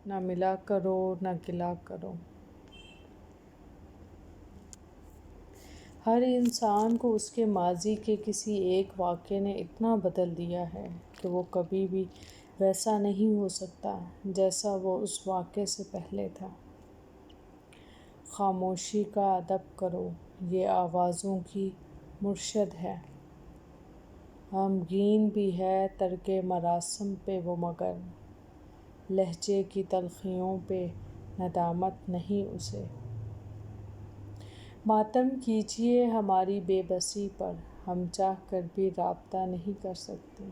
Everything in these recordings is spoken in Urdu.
نہ ملا کرو نہ گلا کرو۔ ہر انسان کو اس کے ماضی کے کسی ایک واقعے نے اتنا بدل دیا ہے کہ وہ کبھی بھی ویسا نہیں ہو سکتا جیسا وہ اس واقعے سے پہلے تھا۔ خاموشی کا ادب کرو، یہ آوازوں کی مرشد ہے۔ غمگین بھی ہے ترک مراسم پہ وہ مگر، لہجے کی تلخیوں پہ ندامت نہیں اسے۔ ماتم کیجیے ہماری بے بسی پر، ہم چاہ کر بھی رابطہ نہیں کر سکتے۔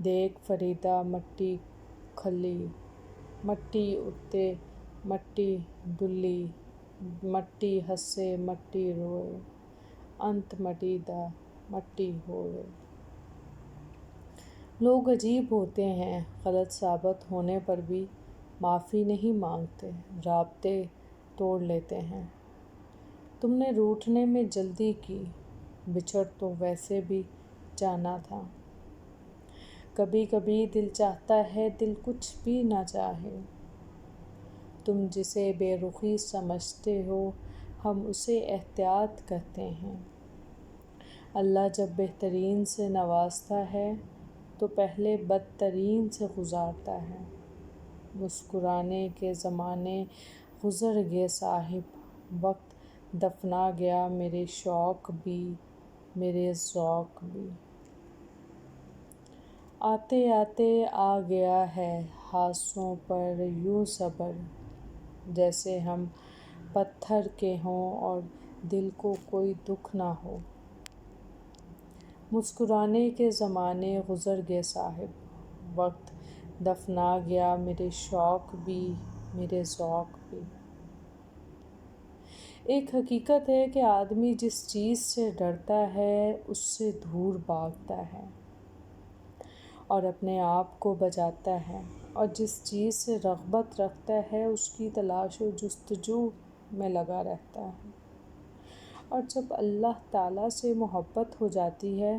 دیکھ فریدا مٹی کھلی، مٹی اُتے مٹی ڈلی، مٹی ہسے مٹی روئے، انت مٹی دا مٹی ہوئے۔ لوگ عجیب ہوتے ہیں، غلط ثابت ہونے پر بھی معافی نہیں مانگتے، رابطے توڑ لیتے ہیں۔ تم نے روٹھنے میں جلدی کی، بچھڑ تو ویسے بھی جانا تھا۔ کبھی کبھی دل چاہتا ہے دل کچھ بھی نہ چاہے۔ تم جسے بے رخی سمجھتے ہو ہم اسے احتیاط کہتے ہیں۔ اللہ جب بہترین سے نوازتا ہے تو پہلے بدترین سے گزارتا ہے۔ مسکرانے کے زمانے گزر گئے صاحب، وقت دفنا گیا میرے شوق بھی میرے ذوق بھی۔ آتے آتے آ گیا ہے حادثوں پر یوں صبر، جیسے ہم پتھر کے ہوں اور دل کو کوئی دکھ نہ ہو۔ مسکرانے کے زمانے گزر گئے صاحب، وقت دفنا گیا میرے شوق بھی میرے ذوق بھی۔ ایک حقیقت ہے کہ آدمی جس چیز سے ڈرتا ہے اس سے دور بھاگتا ہے اور اپنے آپ کو بچاتا ہے، اور جس چیز سے رغبت رکھتا ہے اس کی تلاش و جستجو میں لگا رہتا ہے۔ اور جب اللہ تعالیٰ سے محبت ہو جاتی ہے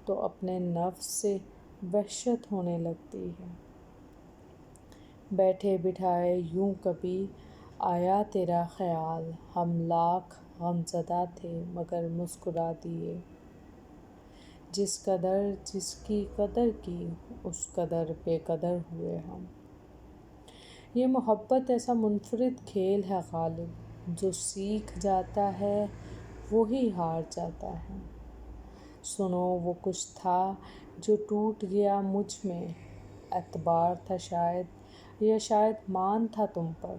تو اپنے نفس سے وحشت ہونے لگتی ہے۔ بیٹھے بٹھائے یوں کبھی آیا تیرا خیال، ہم لاکھ غمزدہ تھے مگر مسکرا دیے۔ جس قدر جس کی قدر کی اس قدر بے قدر ہوئے ہم۔ یہ محبت ایسا منفرد کھیل ہے غالب، جو سیکھ جاتا ہے وہی ہار جاتا ہے۔ سنو وہ کچھ تھا جو ٹوٹ گیا مجھ میں، اعتبار تھا شاید یا شاید مان تھا تم پر،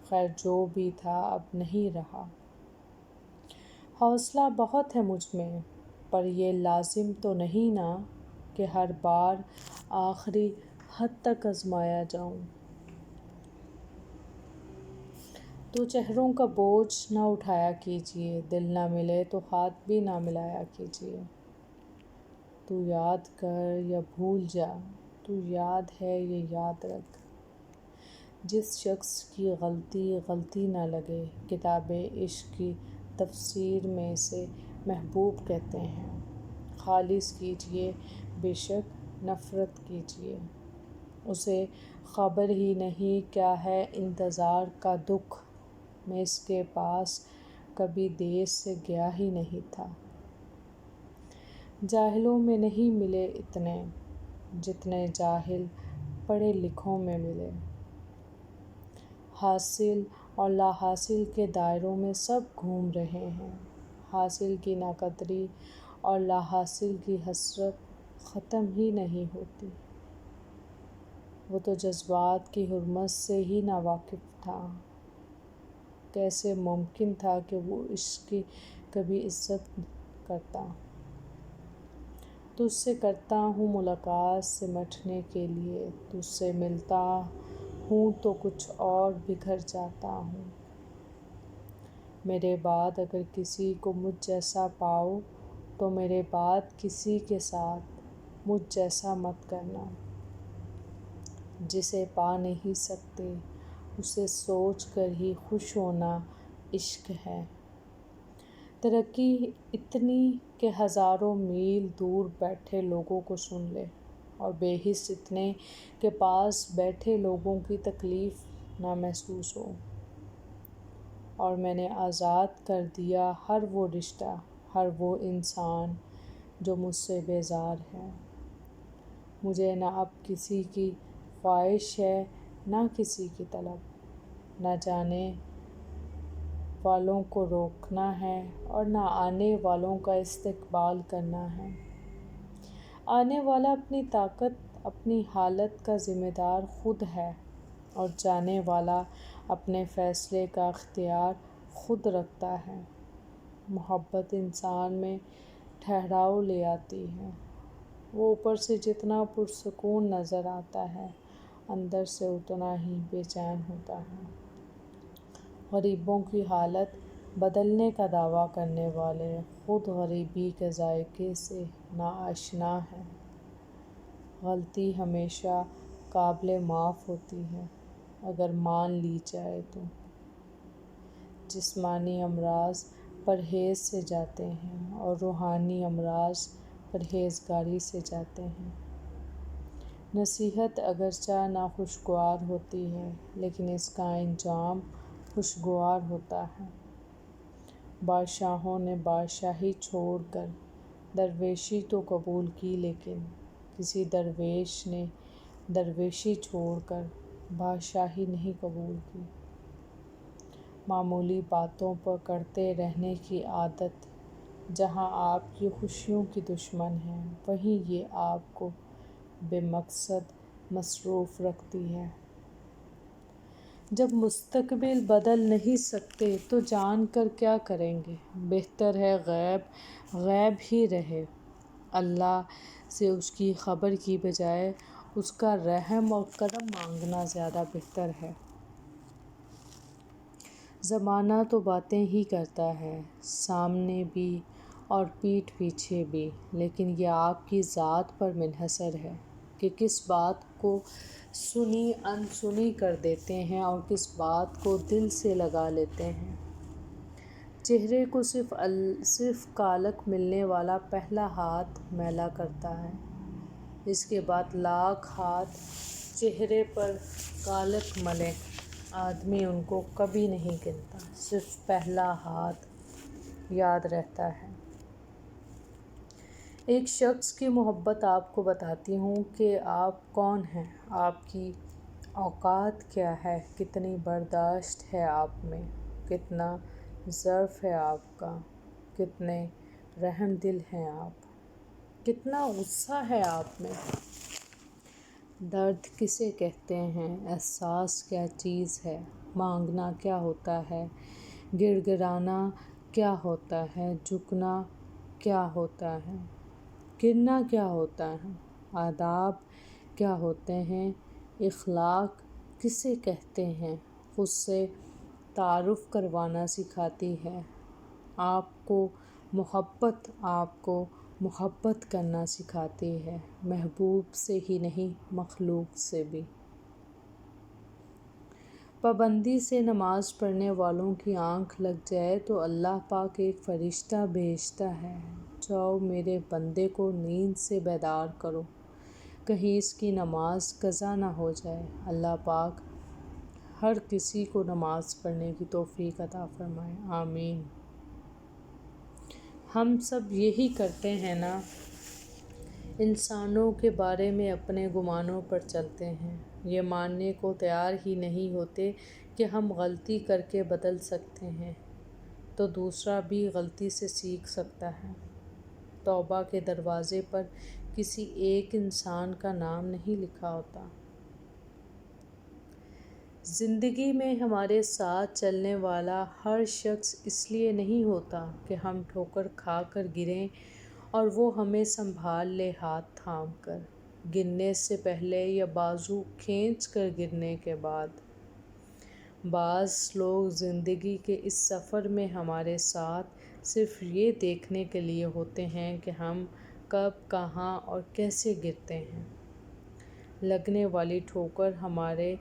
خیر جو بھی تھا اب نہیں رہا۔ حوصلہ بہت ہے مجھ میں پر یہ لازم تو نہیں نا کہ ہر بار آخری حد تک آزمایا جاؤں۔ تو چہروں کا بوجھ نہ اٹھایا کیجیے، دل نہ ملے تو ہاتھ بھی نہ ملایا کیجیے۔ تو یاد کر یا بھول جا، تو یاد ہے یہ یاد رکھ، جس شخص کی غلطی غلطی نہ لگے، کتاب عشق کی تفسیر میں اسے محبوب کہتے ہیں۔ خالص کیجیے بے شک نفرت کیجیے، اسے خبر ہی نہیں کیا ہے انتظار کا دکھ، میں اس کے پاس کبھی دیر سے گیا ہی نہیں تھا۔ جاہلوں میں نہیں ملے اتنے جتنے جاہل پڑھے لکھوں میں ملے۔ حاصل اور لا حاصل کے دائروں میں سب گھوم رہے ہیں، حاصل کی ناقدری اور لا حاصل کی حسرت ختم ہی نہیں ہوتی۔ وہ تو جذبات کی حرمت سے ہی ناواقف تھا، کیسے ممکن تھا کہ وہ عشق کی کبھی عزت کرتا۔ تجھ سے کرتا ہوں ملاقات سمٹنے کے لیے، تجھ سے ملتا ہوں تو کچھ اور بکھر جاتا ہوں۔ میرے بعد اگر کسی کو مجھ جیسا پاؤ تو میرے بعد کسی کے ساتھ مجھ جیسا مت کرنا۔ جسے پا نہیں سکتے اسے سوچ کر ہی خوش ہونا عشق ہے۔ ترقی اتنی کہ ہزاروں میل دور بیٹھے لوگوں کو سن لے اور بے حس اتنے کہ پاس بیٹھے لوگوں کی تکلیف نہ محسوس ہو۔ اور میں نے آزاد کر دیا ہر وہ رشتہ، ہر وہ انسان جو مجھ سے بیزار ہے۔ مجھے نہ اب کسی کی خواہش ہے نہ کسی کی طلب، نہ جانے والوں کو روکنا ہے اور نہ آنے والوں کا استقبال کرنا ہے۔ آنے والا اپنی طاقت، اپنی حالت کا ذمہ دار خود ہے، اور جانے والا اپنے فیصلے کا اختیار خود رکھتا ہے۔ محبت انسان میں ٹھہراؤ لے آتی ہے۔ وہ اوپر سے جتنا پرسکون نظر آتا ہے، اندر سے اتنا ہی بے چین ہوتا ہے۔ غریبوں کی حالت بدلنے کا دعویٰ کرنے والے خود غریبی کے ذائقے سے ناآشنا ہیں۔ غلطی ہمیشہ قابل معاف ہوتی ہے اگر مان لی جائے تو۔ جسمانی امراض پرہیز سے جاتے ہیں اور روحانی امراض پرہیزگاری سے جاتے ہیں۔ نصیحت اگرچہ ناخوشگوار ہوتی ہے لیکن اس کا انجام خوشگوار ہوتا ہے۔ بادشاہوں نے بادشاہی چھوڑ کر درویشی تو قبول کی، لیکن کسی درویش نے درویشی چھوڑ کر بادشاہی نہیں قبول کی۔ معمولی باتوں پر کرتے رہنے کی عادت جہاں آپ کی خوشیوں کی دشمن ہے، وہیں یہ آپ کو بے مقصد مصروف رکھتی ہے۔ جب مستقبل بدل نہیں سکتے تو جان کر کیا کریں گے؟ بہتر ہے غیب ہی رہے۔ اللہ سے اس کی خبر کی بجائے اس کا رحم اور کرم مانگنا زیادہ بہتر ہے۔ زمانہ تو باتیں ہی کرتا ہے، سامنے بھی اور پیٹھ پیچھے بھی، لیکن یہ آپ کی ذات پر منحصر ہے کہ کس بات کو سنی انسنی کر دیتے ہیں اور کس بات کو دل سے لگا لیتے ہیں۔ چہرے کو صرف کالک ملنے والا پہلا ہاتھ میلا کرتا ہے، اس کے بعد لاکھ ہاتھ چہرے پر کالک ملیں، آدمی ان کو کبھی نہیں گنتا، صرف پہلا ہاتھ یاد رہتا ہے۔ ایک شخص کی محبت آپ کو بتاتی ہوں کہ آپ کون ہیں، آپ کی اوقات کیا ہے، کتنی برداشت ہے آپ میں، کتنا ظرف ہے آپ کا، کتنے رحم دل ہیں آپ، کتنا غصہ ہے آپ میں۔ درد کسے کہتے ہیں، احساس کیا چیز ہے، مانگنا کیا ہوتا ہے، گڑ گڑانا کیا ہوتا ہے، جھکنا کیا ہوتا ہے، گرنا کیا ہوتا ہے، آداب کیا ہوتے ہیں، اخلاق کسے کہتے ہیں، خود سے تعارف کروانا سکھاتی ہے۔ آپ کو محبت کرنا سکھاتی ہے، محبوب سے ہی نہیں مخلوق سے بھی۔ پابندی سے نماز پڑھنے والوں کی آنکھ لگ جائے تو اللہ پاک ایک فرشتہ بھیجتا ہے، جاؤ میرے بندے کو نیند سے بیدار کرو، کہیں اس کی نماز قضا نہ ہو جائے۔ اللہ پاک ہر کسی کو نماز پڑھنے کی توفیق عطا فرمائے، آمین۔ ہم سب یہی کرتے ہیں نا، انسانوں کے بارے میں اپنے گمانوں پر چلتے ہیں، یہ ماننے کو تیار ہی نہیں ہوتے کہ ہم غلطی کر کے بدل سکتے ہیں تو دوسرا بھی غلطی سے سیکھ سکتا ہے۔ توبہ کے دروازے پر کسی ایک انسان کا نام نہیں لکھا ہوتا۔ زندگی میں ہمارے ساتھ چلنے والا ہر شخص اس لیے نہیں ہوتا کہ ہم ٹھوکر کھا کر گریں اور وہ ہمیں سنبھال لے ہاتھ تھام کر، گرنے سے پہلے یا بازو کھینچ کر گرنے کے بعد۔ بعض لوگ زندگی کے اس سفر میں ہمارے ساتھ صرف یہ دیکھنے کے لیے ہوتے ہیں کہ ہم کب، کہاں اور کیسے گرتے ہیں۔ لگنے والی ٹھوکر ہمارے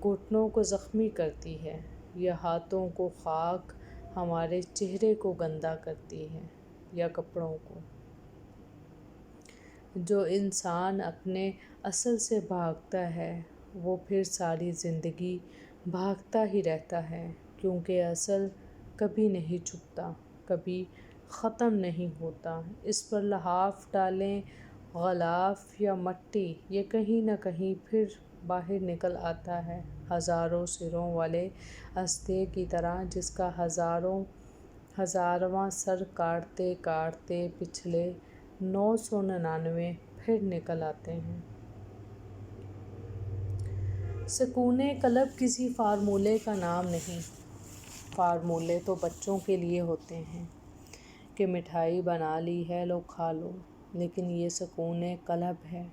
گھٹنوں کو زخمی کرتی ہے یا ہاتھوں کو خاک ہمارے چہرے کو گندا کرتی ہے یا کپڑوں کو۔ جو انسان اپنے اصل سے بھاگتا ہے وہ پھر ساری زندگی بھاگتا ہی رہتا ہے، کیونکہ اصل کبھی نہیں چھپتا، کبھی ختم نہیں ہوتا۔ اس پر لحاف ڈالیں غلاف یا مٹی، یہ کہیں نہ کہیں پھر باہر نکل آتا ہے، ہزاروں سروں والے استے کی طرح، جس کا ہزارواں سر کاٹتے کاٹتے پچھلے 999 پھر نکل آتے ہیں۔ سکون قلب کسی فارمولے کا نام نہیں۔ فارمولے تو بچوں کے لیے ہوتے ہیں کہ مٹھائی بنا لی ہے، لو کھا لو، لیکن یہ سکون قلب ہے۔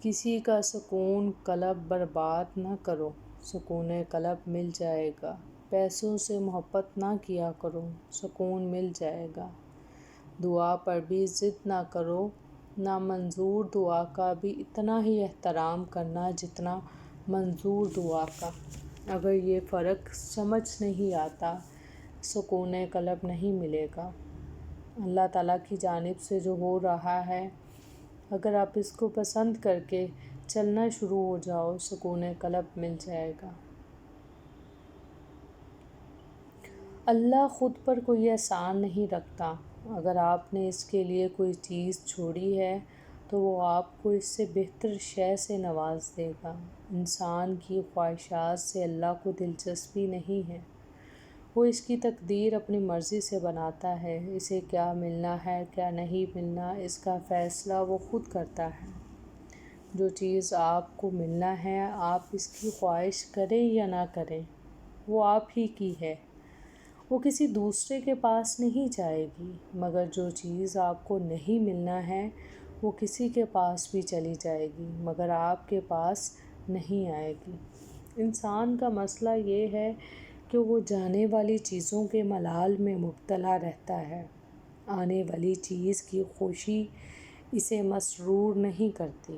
کسی کا سکون قلب برباد نہ کرو، سکون قلب مل جائے گا۔ پیسوں سے محبت نہ کیا کرو، سکون مل جائے گا۔ دعا پر بھی ضد نہ کرو، نامنظور دعا کا بھی اتنا ہی احترام کرنا جتنا منظور دعا کا۔ اگر یہ فرق سمجھ نہیں آتا، سکون قلب نہیں ملے گا۔ اللہ تعالیٰ کی جانب سے جو ہو رہا ہے، اگر آپ اس کو پسند کر کے چلنا شروع ہو جاؤ، سکون قلب مل جائے گا۔ اللہ خود پر کوئی احسان نہیں رکھتا۔ اگر آپ نے اس کے لیے کوئی چیز چھوڑی ہے تو وہ آپ کو اس سے بہتر شے سے نواز دے گا۔ انسان کی خواہشات سے اللہ کو دلچسپی نہیں ہے۔ وہ اس کی تقدیر اپنی مرضی سے بناتا ہے۔ اسے کیا ملنا ہے، کیا نہیں ملنا، اس کا فیصلہ وہ خود کرتا ہے۔ جو چیز آپ کو ملنا ہے، آپ اس کی خواہش کریں یا نہ کریں، وہ آپ ہی کی ہے، وہ کسی دوسرے کے پاس نہیں جائے گی۔ مگر جو چیز آپ کو نہیں ملنا ہے، وہ کسی کے پاس بھی چلی جائے گی، مگر آپ کے پاس نہیں آئے گی۔ انسان کا مسئلہ یہ ہے کہ وہ جانے والی چیزوں کے ملال میں مبتلا رہتا ہے۔ آنے والی چیز کی خوشی اسے مسرور نہیں کرتی۔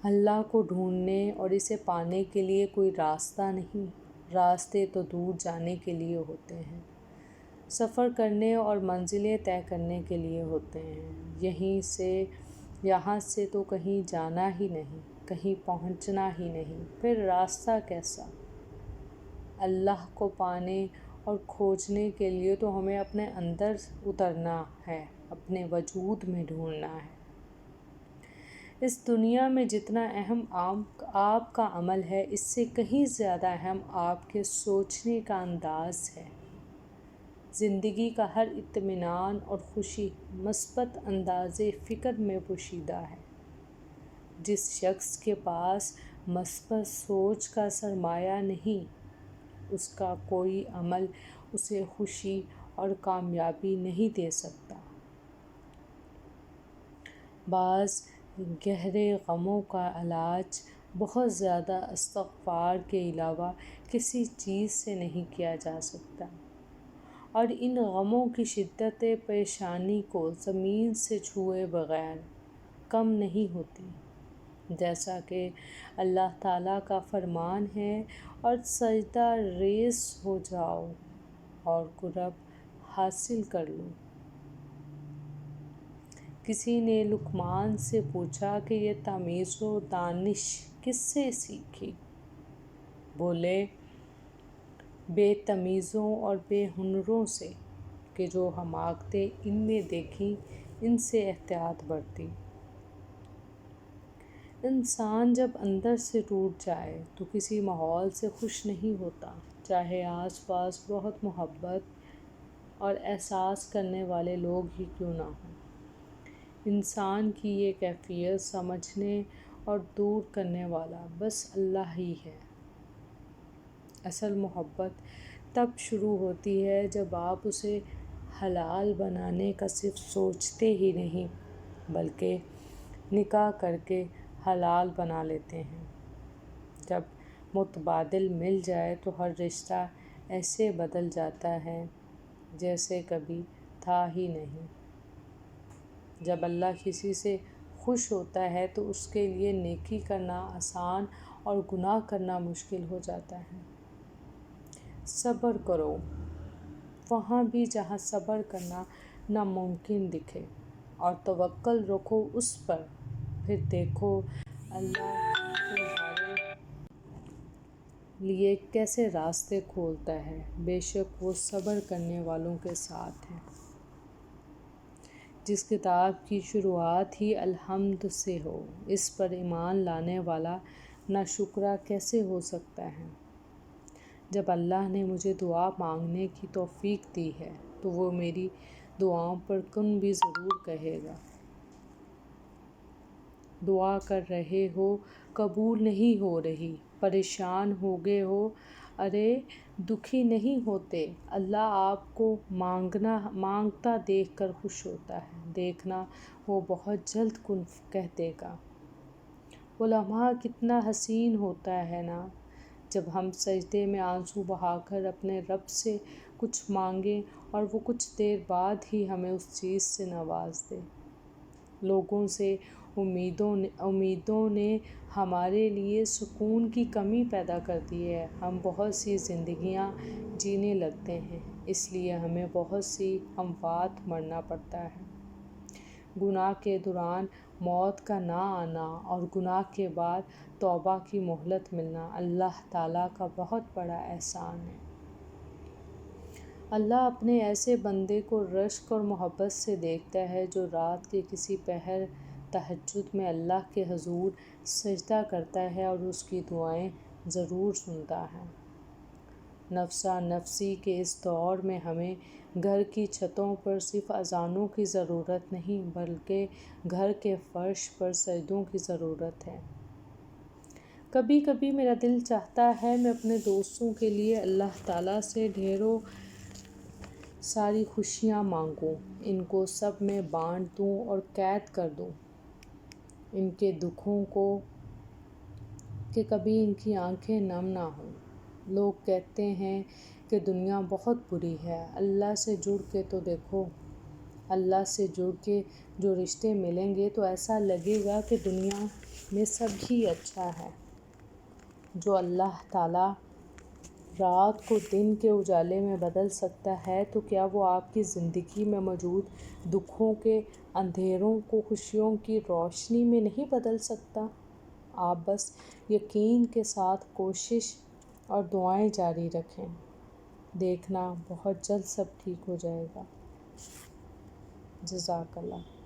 اللہ کو ڈھونڈنے اور اسے پانے کے لیے کوئی راستہ نہیں، راستے تو دور جانے کے لیے ہوتے ہیں، سفر کرنے اور منزلیں طے کرنے کے لیے ہوتے ہیں۔ یہاں سے تو کہیں جانا ہی نہیں، کہیں پہنچنا ہی نہیں، پھر راستہ کیسا؟ اللہ کو پانے اور کھوجنے کے لیے تو ہمیں اپنے اندر اترنا ہے، اپنے وجود میں ڈھونڈنا ہے۔ اس دنیا میں جتنا اہم آپ کا عمل ہے، اس سے کہیں زیادہ اہم آپ کے سوچنے کا انداز ہے۔ زندگی کا ہر اطمینان اور خوشی مثبت انداز فکر میں پوشیدہ ہے۔ جس شخص کے پاس مثبت سوچ کا سرمایہ نہیں، اس کا کوئی عمل اسے خوشی اور کامیابی نہیں دے سکتا۔ بعض گہرے غموں کا علاج بہت زیادہ استغفار کے علاوہ کسی چیز سے نہیں کیا جا سکتا، اور ان غموں کی شدت پریشانی کو زمین سے چھوئے بغیر کم نہیں ہوتی۔ جیسا کہ اللہ تعالیٰ کا فرمان ہے، اور سجدہ ریز ہو جاؤ اور قرب حاصل کر لو۔ کسی نے لقمان سے پوچھا کہ یہ تمیز و دانش کس سے سیکھی؟ بولے، بے تمیزوں اور بے ہنروں سے، کہ جو حماقتیں ان میں دیکھیں، ان سے احتیاط برتی۔ انسان جب اندر سے ٹوٹ جائے تو کسی ماحول سے خوش نہیں ہوتا، چاہے آس پاس بہت محبت اور احساس کرنے والے لوگ ہی کیوں نہ ہوں۔ انسان کی یہ کیفیت سمجھنے اور دور کرنے والا بس اللہ ہی ہے۔ اصل محبت تب شروع ہوتی ہے جب آپ اسے حلال بنانے کا صرف سوچتے ہی نہیں، بلکہ نکاح کر کے حلال بنا لیتے ہیں۔ جب متبادل مل جائے تو ہر رشتہ ایسے بدل جاتا ہے جیسے کبھی تھا ہی نہیں۔ جب اللہ کسی سے خوش ہوتا ہے تو اس کے لیے نیکی کرنا آسان اور گناہ کرنا مشکل ہو جاتا ہے۔ صبر کرو وہاں بھی جہاں صبر کرنا ناممکن دکھے۔ اور توکل رکھو اس پر، پھر دیکھو اللہ تمہارے لیے کیسے راستے کھولتا ہے، بے شک وہ صبر کرنے والوں کے ساتھ ہے۔ جس کتاب کی شروعات ہی الحمد سے ہو، اس پر ایمان لانے والا ناشکرا کیسے ہو سکتا ہے؟ جب اللہ نے مجھے دعا مانگنے کی توفیق دی ہے تو وہ میری دعاؤں پر کن بھی ضرور کہے گا۔ دعا کر رہے ہو قبول نہیں ہو رہی، پریشان ہو گئے ہو، ارے دکھی نہیں ہوتے، اللہ آپ کو مانگتا دیکھ کر خوش ہوتا ہے، دیکھنا وہ بہت جلد کن کہہ دے گا۔ وہ لمحہ کتنا حسین ہوتا ہے نا، جب ہم سجدے میں آنسو بہا کر اپنے رب سے کچھ مانگیں اور وہ کچھ دیر بعد ہی ہمیں اس چیز سے نواز دے۔ لوگوں سے امیدوں نے ہمارے لیے سکون کی کمی پیدا کر دی ہے، ہم بہت سی زندگیاں جینے لگتے ہیں، اس لیے ہمیں بہت سی اموات مرنا پڑتا ہے۔ گناہ کے دوران موت کا نہ آنا اور گناہ کے بعد توبہ کی مہلت ملنا اللہ تعالیٰ کا بہت بڑا احسان ہے۔ اللہ اپنے ایسے بندے کو رشک اور محبت سے دیکھتا ہے جو رات کے کسی پہر تہجد میں اللہ کے حضور سجدہ کرتا ہے اور اس کی دعائیں ضرور سنتا ہے۔ نفسا نفسی کے اس دور میں ہمیں گھر کی چھتوں پر صرف اذانوں کی ضرورت نہیں بلکہ گھر کے فرش پر سجدوں کی ضرورت ہے۔ کبھی کبھی میرا دل چاہتا ہے میں اپنے دوستوں کے لیے اللہ تعالیٰ سے ڈھیروں ساری خوشیاں مانگوں، ان کو سب میں بانٹ دوں اور قید کر دوں ان کے دکھوں کو کہ کبھی ان کی آنکھیں نم نہ ہوں۔ لوگ کہتے ہیں کہ دنیا بہت بری ہے، اللہ سے جڑ کے تو دیکھو، اللہ سے جڑ کے جو رشتے ملیں گے تو ایسا لگے گا کہ دنیا میں سب ہی اچھا ہے۔ جو اللہ تعالیٰ رات کو دن کے اجالے میں بدل سکتا ہے تو کیا وہ آپ کی زندگی میں موجود دکھوں کے اندھیروں کو خوشیوں کی روشنی میں نہیں بدل سکتا؟ آپ بس یقین کے ساتھ کوشش اور دعائیں جاری رکھیں، دیکھنا بہت جلد سب ٹھیک ہو جائے گا۔ جزاک اللہ۔